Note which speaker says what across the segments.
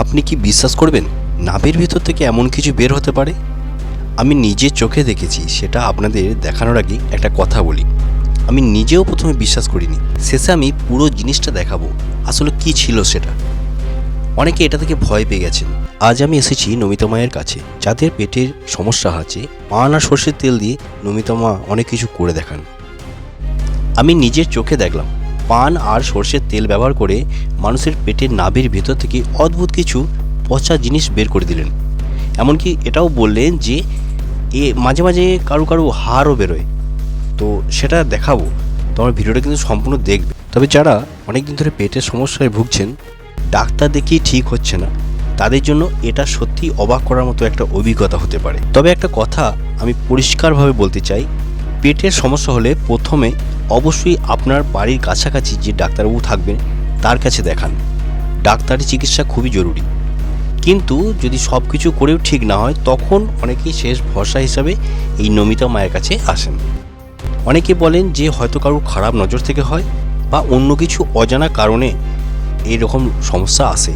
Speaker 1: আপনি কি বিশ্বাস করবেন নাভির ভিতর থেকে এমন কিছু বের হতে পারে? আমি নিজের চোখে দেখেছি। সেটা আপনাদের দেখানোর আগে একটা কথা বলি, আমি নিজেও প্রথমে বিশ্বাস করিনি। শেষে আমি পুরো জিনিসটা দেখাবো আসলে কি ছিল সেটা। অনেকে এটা থেকে ভয় পেয়ে গেছেন। আজ আমি এসেছি নমিতা মায়ের কাছে, যাদের পেটের সমস্যা আছে। পান আর সর্ষের তেল দিয়ে নমিতা মা অনেক কিছু করে দেখান। আমি নিজের চোখে দেখলাম পান আর সর্ষের তেল ব্যবহার করে মানুষের পেটের নাভির ভেতর থেকে অদ্ভুত কিছু পচা জিনিস বের করে দিলেন। এমনকি এটাও বললেন যে মাঝে মাঝে কারো কারো হাড়ও বেরোয়। তো সেটা দেখাবো, তোমার ভিডিওটা কিন্তু সম্পূর্ণ দেখবে। তবে যারা অনেকদিন ধরে পেটের সমস্যায় ভুগছেন, ডাক্তার দেখিয়ে ঠিক হচ্ছে না, তাদের জন্য এটা সত্যি অবাক করার মতো একটা অভিজ্ঞতা হতে পারে। তবে একটা কথা আমি পরিষ্কারভাবে বলতে চাই, পেটের সমস্যা হলে প্রথমে অবশ্যই আপনার বাড়ির কাছাকাছি যে ডাক্তারবাবু থাকবেন তার কাছে দেখান। ডাক্তারি চিকিৎসা খুবই জরুরি। কিন্তু যদি সব কিছু করেও ঠিক না হয়, তখন অনেকেই শেষ ভরসা হিসাবে এই নমিতা মায়ের কাছে আসেন। অনেকে বলেন যে হয়তো কারো খারাপ নজর থেকে হয় বা অন্য কিছু অজানা কারণে এইরকম সমস্যা আসে।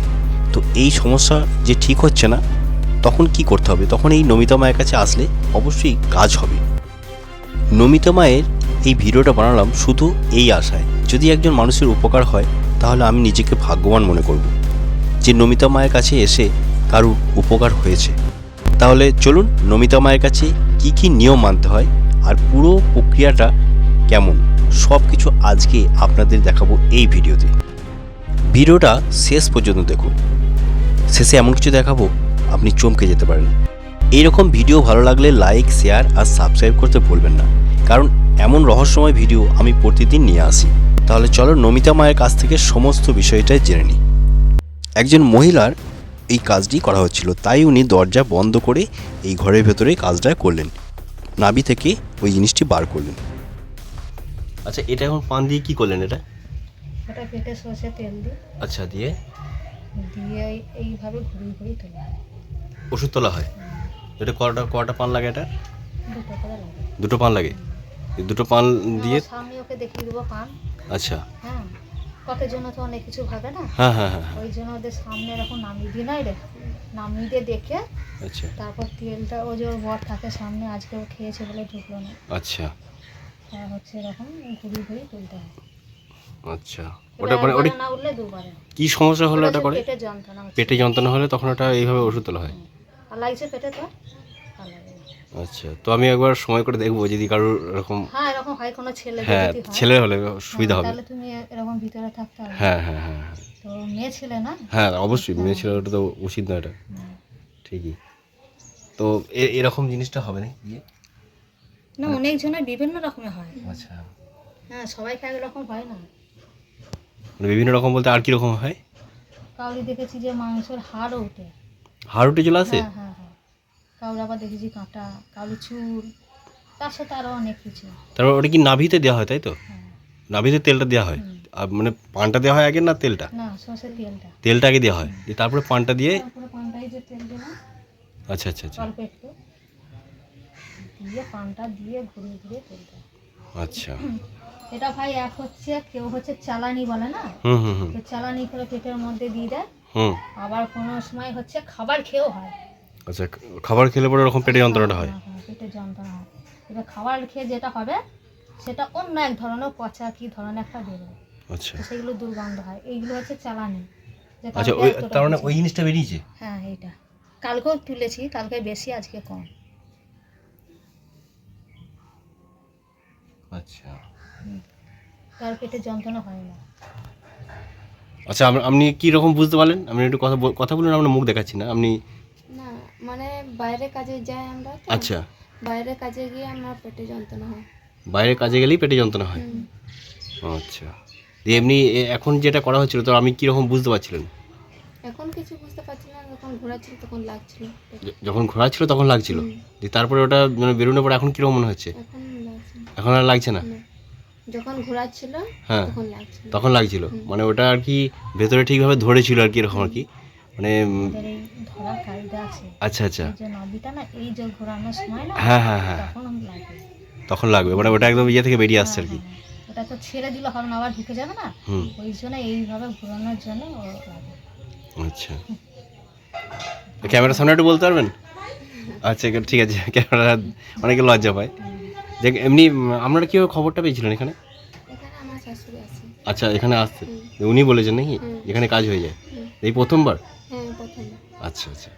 Speaker 1: তো এই সমস্যা যে ঠিক হচ্ছে না, তখন কি করতে হবে? তখন এই নমিতা মায়ের কাছে আসলে অবশ্যই কাজ হবে। নমিতা মায়ের এই ভিডিওটা বানালাম শুধু এই আশায়, যদি একজন মানুষের উপকার হয় তাহলে আমি নিজেকে ভাগ্যবান মনে করব যে নমিতা মায়ের কাছে এসে কারুর উপকার হয়েছে। তাহলে চলুন নমিতা মায়ের কাছে কি কি নিয়ম মানতে হয় আর পুরো প্রক্রিয়াটা কেমন, সব কিছু আজকে আপনাদের দেখাবো এই ভিডিওতে। ভিডিওটা শেষ পর্যন্ত দেখুন। শেষে এমন কিছু দেখাবো আপনি চমকে যেতে পারেন। এইরকম ভিডিও ভালো লাগলে লাইক, শেয়ার আর সাবস্ক্রাইব করতে ভুলবেন না, কারণ এমন রহস্যময় ভিডিও আমি প্রতিদিন নিয়ে আসি। তাহলে চলো নমিতা মায়ের কাছ থেকে সমস্ত বিষয়টাই জেনে নিই। একজন মহিলার এই কাজটি করা হচ্ছিল, তাই উনি দরজা বন্ধ করে এই ঘরের ভেতরে কাজটা করলেন, নাভি থেকে ওই জিনিসটি বার করলেন। আচ্ছা, এটা এখন পান দিয়ে কি করলেন? এটা
Speaker 2: পেটে সর্ষে তেল দিয়ে
Speaker 1: আচ্ছা, দিয়ে
Speaker 2: এইভাবে ঘুরিয়ে ঘুরিয়ে তোলা হয়।
Speaker 1: ওষুধ তোলা হয়। এটা কটা পান লাগে? এটা
Speaker 2: দুটো করে লাগে।
Speaker 1: দুটো পান লাগে। এই দুটো পান দিয়ে
Speaker 2: সামনে ওকে দেখিয়ে দেবো পান।
Speaker 1: আচ্ছা,
Speaker 2: হ্যাঁ, কটের জন্য তো অনেক কিছু ভাবে না।
Speaker 1: হ্যাঁ হ্যাঁ হ্যাঁ,
Speaker 2: ওই জন্য ওদের সামনে এরকম নামিয়ে দিই নাই রে, নামিয়ে দিয়ে দেখে
Speaker 1: আচ্ছা
Speaker 2: তারপর তেলটা ও যে ওর বর থাকে সামনে, আজকে ও খেয়েছে বলে ঢুকলো না,
Speaker 1: আচ্ছা
Speaker 2: তা হচ্ছে এরকম ঘুরিয়ে ঘুরিয়ে তুলতে হয়।
Speaker 1: আচ্ছা। ওটা মানে ওটা
Speaker 2: না উঠলে দুবারে।
Speaker 1: কি সমস্যা হলে ওটা করে?
Speaker 2: পেটে যন্ত্রণা হচ্ছে।
Speaker 1: পেটে যন্ত্রণা হলে তখন ওটা এইভাবে ওষুধ তোলা হয়।
Speaker 2: আর লাগছে পেটে তো আর লাগে না।
Speaker 1: আচ্ছা, তো আমি একবার সময় করে দেখবো যদি কারোর এরকম।
Speaker 2: হ্যাঁ, এরকম হয় কোনো ছেলে
Speaker 1: হ্যাঁ,
Speaker 2: যদি হয়,
Speaker 1: ছেলে হলে সুবিধা হবে।
Speaker 2: তাহলে তুমি এরকম ভিতরে থাকতে হবে।
Speaker 1: হ্যাঁ হ্যাঁ হ্যাঁ হ্যাঁ,
Speaker 2: তো মেয়ে ছেলে না।
Speaker 1: হ্যাঁ অবশ্যই, মেয়ে ছেলে ওটা তো উচিত না এটা। ঠিকই। তো এরকম জিনিসটা হবে না ইয়ে?
Speaker 2: না, অনেক জনের বিভিন্ন রকমের হয়।
Speaker 1: আচ্ছা,
Speaker 2: হ্যাঁ, সবাইকে একরকম হয় না।
Speaker 1: মানে বিভিন্ন রকম বলতে আর কি রকম হয়?
Speaker 2: কাউরি দেখেছি যে মাংসের হাড়ও ওঠে।
Speaker 1: হাড় উঠে চলে আসে?
Speaker 2: হ্যাঁ হ্যাঁ হ্যাঁ, কাউরি আবার দেখেছি কাঁটা, কাউরি চুল, তার সাথে আরও অনেক কিছু।
Speaker 1: তারপর ওটা কি নাভিতে দেওয়া হয়, তাই তো?
Speaker 2: হ্যাঁ।
Speaker 1: নাভিতে তেলটা দেওয়া হয়। আর মানে পানটা দেওয়া হয় আগে না তেলটা?
Speaker 2: না, সর্ষের তেলটা।
Speaker 1: তেলটা আগে দেওয়া হয়, দিয়ে তারপরে পানটা দিয়ে।
Speaker 2: তারপরে পানটাই যে তেল দিলাম
Speaker 1: আচ্ছা আচ্ছা আচ্ছা
Speaker 2: অল্প একটু দিয়ে পানটা দিয়ে ঘুরিয়ে ঘুরিয়ে তুলতে হয়।
Speaker 1: আচ্ছা।
Speaker 2: এটা ভাই এক হচ্ছে, কেউ হচ্ছে চালানি বলে না,
Speaker 1: হুম হুম হুম
Speaker 2: তো চালানি করে পেটের মধ্যে দিয়ে দেয়।
Speaker 1: হুম।
Speaker 2: আবার কোনো সময় হচ্ছে খাবার খেয়েও হয়।
Speaker 1: আচ্ছা, খাবার খেলে পরে ওরকম পেটে যন্ত্রণাটা হয়?
Speaker 2: হ্যাঁ, পেটে যন্ত্রণা হয়। এবার খাবার খেয়ে যেটা হবে সেটা অন্য এক ধরনের পচা কি ধরনের একটা বেরোয়।
Speaker 1: আচ্ছা
Speaker 2: সেগুলো দুর্গন্ধ হয়। এইগুলো হচ্ছে চালানি। যে
Speaker 1: আচ্ছা,
Speaker 2: কালকে
Speaker 1: ওই
Speaker 2: এতটা
Speaker 1: তার মানে
Speaker 2: হয়েছে।
Speaker 1: ওই জিনিসটা বেরিয়েছে?
Speaker 2: হ্যাঁ, এইটা কালকেও তুলেছি, কালকে বেশি আজকে কম।
Speaker 1: আচ্ছা
Speaker 2: তার পেটে যন্ত্রণা হয় না।
Speaker 1: আচ্ছা, আপনি কি রকম বুঝতে পারলেন? আপনি একটু কথা বলুন, আমরা মুখ দেখাচ্ছি না আপনি।
Speaker 3: না, মানে বাইরে কাজে যাই আমরা তো।
Speaker 1: আচ্ছা,
Speaker 3: বাইরে কাজে গিয়ে আমার পেটে যন্ত্রণা হয়।
Speaker 1: বাইরে কাজে গেলেই পেটে যন্ত্রণা হয়? আচ্ছা, দিয়ে এমনি এখন যেটা করা হচ্ছিল তো আমি কীরকম বুঝতে পারছিলেন?
Speaker 3: এখন কিছু বুঝতে পারছি না, যখন ঘোরাচ্ছিল তখন লাগছিল পেটে।
Speaker 1: যখন ঘোরা ছিল তখন লাগছিল, দিয়ে তারপরে ওটা মানে বেরোনোর পরে এখন কীরকম মনে হচ্ছে?
Speaker 3: এখন লাগছে না।
Speaker 1: এখন আর লাগছে না?
Speaker 3: না, যখন ঘোরাচ্ছিল
Speaker 1: হ্যাঁ,
Speaker 3: তখন লাগছিল।
Speaker 1: তখন লাগছিল। মানে ওটা আর কি ভেতরে ঠিকভাবে ধরেছিল আর কি, এরকম আর কি মানে।
Speaker 2: ওদের এই ধরার কায়দা আছে।
Speaker 1: আচ্ছা আচ্ছা,
Speaker 2: এই যে নাভিটা না, এই যে ঘোরানোর সময় না,
Speaker 1: হ্যাঁ হ্যাঁ হ্যাঁ,
Speaker 2: তখন লাগে।
Speaker 1: তখন লাগবে মানে ওটা একদম ইয়ে থেকে বেরিয়ে আসছে আর কি।
Speaker 2: ওটা তো ছেড়ে দিলে হবে না, আবার ঢুকে যাবে না।
Speaker 1: হুম,
Speaker 2: ওই জন্য এইভাবে ঘোরানোর জন্য ও লাগে।
Speaker 1: আচ্ছা। ক্যামেরার সামনে একটু বলতে পারবেন? আচ্ছা ঠিক আছে, ক্যামেরা অনেকে লজ্জা পায়। যে এমনি আপনারা কীভাবে খবরটা পেয়েছিলেন এখানে?
Speaker 3: এখানে আমার শাশুড়ি আছে।
Speaker 1: আচ্ছা, এখানে আসতে উনি বলেছেন নাকি এখানে কাজ হয়ে যায়? এই প্রথমবার?
Speaker 3: হ্যাঁ, প্রথম।
Speaker 1: আচ্ছা আচ্ছা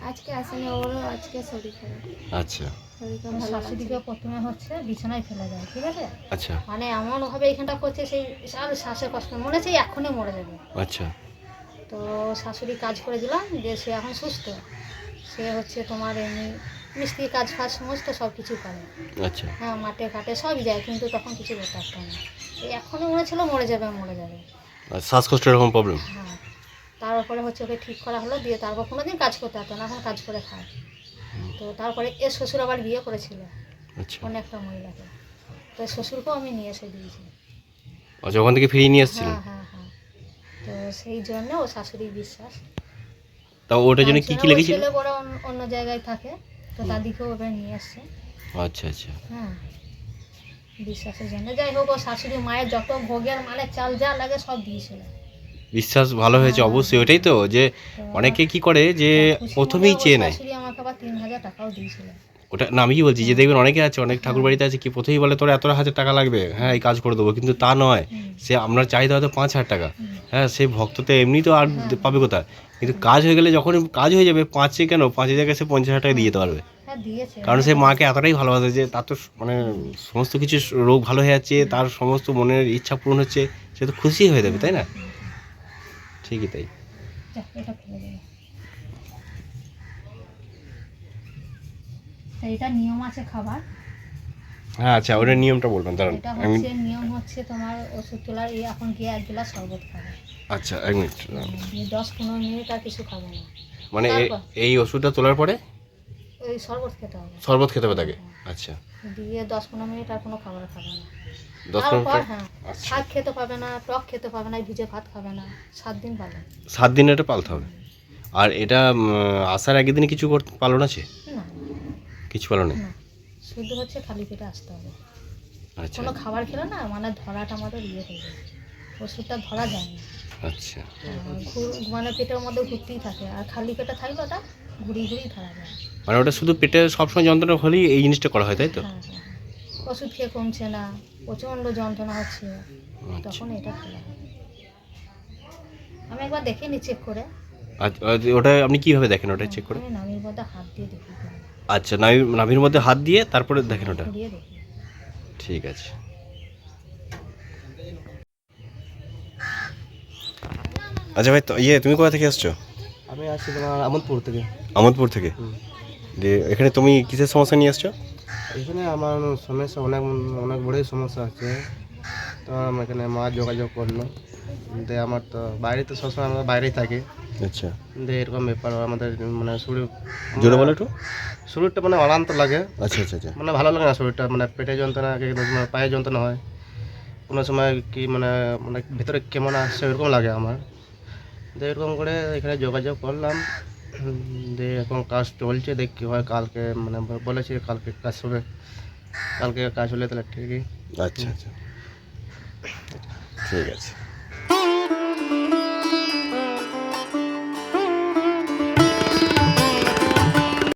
Speaker 3: আজকে আসেনি, ওরও আজকে শরীর খারাপ।
Speaker 1: আচ্ছা
Speaker 3: শরীরটা
Speaker 2: আমার
Speaker 3: ভালো লাগছে
Speaker 2: শাশুড়িকে প্রথমে হচ্ছে বিছানায় ফেলে দেয়, ঠিক আছে?
Speaker 1: আচ্ছা
Speaker 2: মানে এমনভাবে এখানটা করছে সেই আর শ্বাসের কষ্ট, মনে হচ্ছে এখনই মরে যাবে।
Speaker 1: আচ্ছা
Speaker 2: তো শাশুড়ি কাজ করে দিলাম, যে সে এখন সুস্থ। সে হচ্ছে তোমার এমনি মিস্ত্রি কাজ ফাজ সমস্ত সব কিছু করে।
Speaker 1: আচ্ছা
Speaker 2: হ্যাঁ, মাঠে ঘাটে সবই যায়, কিন্তু তখন কিছু করতে পারতাম না। এই এখনই মনে ছিল মরে যাবে মরে যাবে।
Speaker 1: আর শ্বাসকষ্ট এরকম প্রবলেম?
Speaker 2: হ্যাঁ, তারপরে হচ্ছে ওকে ঠিক করা হলো, দিয়ে তারপর কোনোদিন কাজ করতে পারতো না, এখন কাজ করে খায়। তো তারপরে এর শ্বশুর আবার বিয়ে করেছিল
Speaker 1: আচ্ছা
Speaker 2: অন্য একটা মহিলাকে, তো শ্বশুরকেও আমি নিয়ে এসে দিয়েছি।
Speaker 1: আচ্ছা, ওখান থেকে ফিরিয়ে নিয়ে এসেছিলেন?
Speaker 2: হ্যাঁ হ্যাঁ হ্যাঁ, তো সেই জন্য ও শাশুড়ির বিশ্বাস।
Speaker 1: তা ওটার জন্য কি কি
Speaker 2: তাছাড়া ওর
Speaker 1: লেগেছিল?
Speaker 2: ছেলে বড় অন্য জায়গায় থাকে, তো তাদেরকেও ওখানে নিয়ে আসছে।
Speaker 1: আচ্ছা আচ্ছা
Speaker 2: হ্যাঁ, বিশ্বাসের জন্য। যাই হোক, ও শাশুড়ি মায়ের যত ভোগের মানে চাল যা লাগে সব দিয়েছিল।
Speaker 1: বিশ্বাস ভালো হয়েছে অবশ্যই। ওটাই তো, যে অনেকে কি করে যে
Speaker 2: খুশি
Speaker 1: প্রথমেই
Speaker 2: মনে
Speaker 1: চেয়ে
Speaker 2: ওর
Speaker 1: নেয়।
Speaker 2: শাশুড়ি আমাকে আবার 3,000 টাকাও দিয়েছিল।
Speaker 1: ওটা না, আমি কি বলছি যে দেখবেন অনেকে আছে, অনেক ঠাকুর বাড়িতে আছে কি প্রথমেই বলে তোর এত হাজার টাকা লাগবে, হ্যাঁ এই কাজ করে দেবো, কিন্তু তা নয়। সে আপনার চাহিদা হয়তো 5,000 টাকা, হ্যাঁ সে ভক্ত তো এমনি তো আর পাবে কোথায়, কিন্তু কাজ হয়ে গেলে যখন কাজ হয়ে যাবে 5 কেন 5 জায়গায় সে 50,000 টাকা দিয়ে যেতে পারবে।
Speaker 2: হ্যাঁ, দিয়েছে।
Speaker 1: কারণ সে মাকে এতটাই ভালোবাসে যে তার তো মানে সমস্ত কিছু রোগ ভালো হয়ে যাচ্ছে, তার সমস্ত মনের ইচ্ছা পূরণ হচ্ছে, সে তো খুশি হয়ে যাবে, তাই না? ঠিকই তাই।
Speaker 2: যাক, এটা ফেলে দেবে। তো এটা নিয়ম আছে খাবার।
Speaker 1: হ্যাঁ আচ্ছা, ওটার নিয়মটা বলবেন দাঁড়ান।
Speaker 2: এটা হচ্ছে নিয়ম হচ্ছে তোমার ওষুধ তোলার এই এখন গিয়ে 1 গ্লাস শরবত খাবে।
Speaker 1: আচ্ছা 1 মিনিট।
Speaker 2: দিয়ে 10-15 মিনিট আর কিছু খাবে না।
Speaker 1: মানে
Speaker 2: তারপর?
Speaker 1: এই ওষুধটা তোলার পরে
Speaker 2: ওই শরবত খেতে হবে।
Speaker 1: শরবত খেতে হবে তাকে? আচ্ছা
Speaker 2: দিয়ে 10-15 মিনিট আর কোনো খাবার খাবে না।
Speaker 1: 10
Speaker 2: তারপর
Speaker 1: মিনিট।
Speaker 2: হ্যাঁ,
Speaker 1: আচ্ছা
Speaker 2: শাক খেতে পাবে না, টক খেতে পাবে না, ভিজে ভাত খাবে না, 7 দিন পাবে।
Speaker 1: 7 দিন এটা পালতে হবে। আর এটা আসার আগের দিনে কিছু পালন আছে?
Speaker 2: না
Speaker 1: কিছু পালন নেই?
Speaker 2: না, শুধু হচ্ছে খালি পেটে আসতে হবে।
Speaker 1: আচ্ছা
Speaker 2: কোনো খাবার খেলে না মানে ধরাটা আমাদের ইয়ে হয়ে যায়, ওষুধটা ধরা যায় না।
Speaker 1: আচ্ছা
Speaker 2: মানে পেটের মধ্যে ঘুরতেই থাকে, আর খালি পেটে থাকলে ওটা ঘুরিয়ে ঘুরিয়ে ধরা যায়।
Speaker 1: মানে ওটা শুধু পেটে সবসময় যন্ত্রণা হলেই এই জিনিসটা করা হয়, তাই তো?
Speaker 2: হ্যাঁ হ্যাঁ হ্যাঁ। ওষুধ খেয়ে কমছে না, প্রচণ্ড যন্ত্রণা হচ্ছে,
Speaker 1: আচ্ছা
Speaker 2: তখন এটা খেলা হয়। আমি একবার দেখে নি চেক করে।
Speaker 1: আচ্ছা, ওটা আপনি কিভাবে দেখেন ওটা চেক করে?
Speaker 2: আমি নামির মধ্যে হাত দিয়ে দেখি,
Speaker 1: আচ্ছা, নাভির মধ্যে হাত দিয়ে তারপরে দেখেন ওটা?
Speaker 2: ঘুরিয়ে দেখি।
Speaker 1: ঠিক আছে। আচ্ছা ভাই, তো তুমি কোথা থেকে আসছো?
Speaker 4: আমি আসছি তোমার আমোদপুর থেকে।
Speaker 1: আমোদপুর থেকে? দিয়ে এখানে তুমি কিসের সমস্যা নিয়ে আসছো?
Speaker 4: এখানে আমার সমস্যা অনেক অনেক বড়ই সমস্যা আছে। তো আমার এখানে মা যোগাযোগ করলো, দিয়ে আমার তো বাইরে তো সবসময় আমরা বাইরেই থাকি,
Speaker 1: আচ্ছা,
Speaker 4: দিয়ে এরকম ব্যাপার আমাদের মানে শরীর
Speaker 1: জোরে বলো একটু।
Speaker 4: শরীরটা মানে অনান্ত লাগে,
Speaker 1: আচ্ছা আচ্ছা আচ্ছা
Speaker 4: মানে ভালো লাগে না শরীরটা, মানে পেটে যন্ত্রণা, কোনো সময় পায়ে যন্ত্রণা হয়, কোনো সময় কি মানে মানে ভিতরে কেমন আসছে এরকম লাগে আমার। দিয়ে এরকম করে এখানে যোগাযোগ করলাম, দিয়ে এখন কাজ চলছে, দেখ কী হয়। কালকে মানে বলেছি কালকে কাজ হবে, কালকে কাজ হলে তাহলে ঠিকই।
Speaker 1: আচ্ছা আচ্ছা ঠিক আছে।